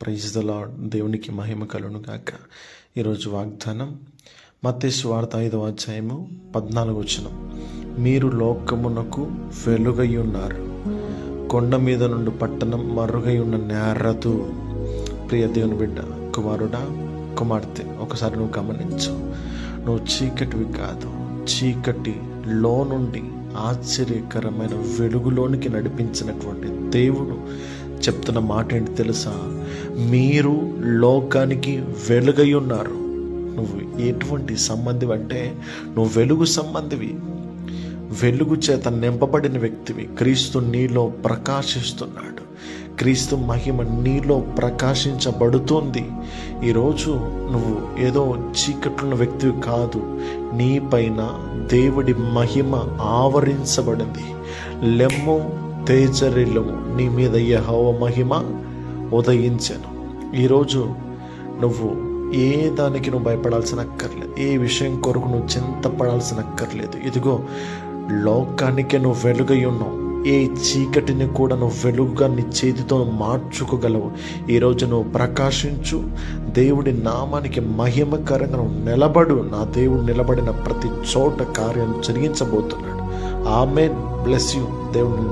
Praise the lord. దేవునికి మహిమ కలుగును గాక. ఈరోజు వాగ్దానం మత్తయి సువార్త 5వ అధ్యాయము 14వ వచనం. మీరు లోకమునకు వెలుగై ఉన్నారు, కొండ మీద నుండి పట్టణం మరుగై ఉన్న నేరదు. ప్రియ దేవుని బిడ్డ, కుమారుడా, కుమార్తె, ఒకసారి నువ్వు గమనించు. నువ్వు చీకటివి కాదు, చీకటిలో నుండి ఆశ్చర్యకరమైన వెలుగులోనికి నడిపించినటువంటి దేవుడు చెప్తున్న మాట ఏంటి తెలుసా? మీరు లోకానికి వెలుగై ఉన్నారు. నువ్వు ఎటువంటి సంబంధివి అంటే నువ్వు వెలుగు సంబంధివి, వెలుగు చేత నింపబడిన వ్యక్తివి. క్రీస్తు నీలో ప్రకాశిస్తున్నాడు, క్రీస్తు మహిమ నీలో ప్రకాశించబడుతుంది. ఈరోజు నువ్వు ఏదో చీకట్లున్న వ్యక్తివి కాదు, నీ పైన దేవుడి మహిమ ఆవరించబడింది. లెమ్ము తేజరిల్లము, నీ మీద యెహోవా మహిమ ఉదయించెను. ఈరోజు నువ్వు ఏ దానికి నువ్వు భయపడాల్సిన అక్కర్లేదు, ఏ విషయం కొరకు నువ్వు చింతపడాల్సిన అక్కర్లేదు. ఇదిగో లోకానికే నువ్వు వెలుగై ఉన్నావు. ఏ చీకటిని కూడా నువ్వు వెలుగుగా నీ చేతితో మార్చుకోగలవు. ఈరోజు నువ్వు ప్రకాశించు, దేవుడి నామానికి మహిమకరంగా నువ్వు నిలబడు. నా దేవుడు నిలబడిన ప్రతి చోట కార్యం జరిగించబోతున్నాడు. ఆమేన్. Bless you. దేవుడిని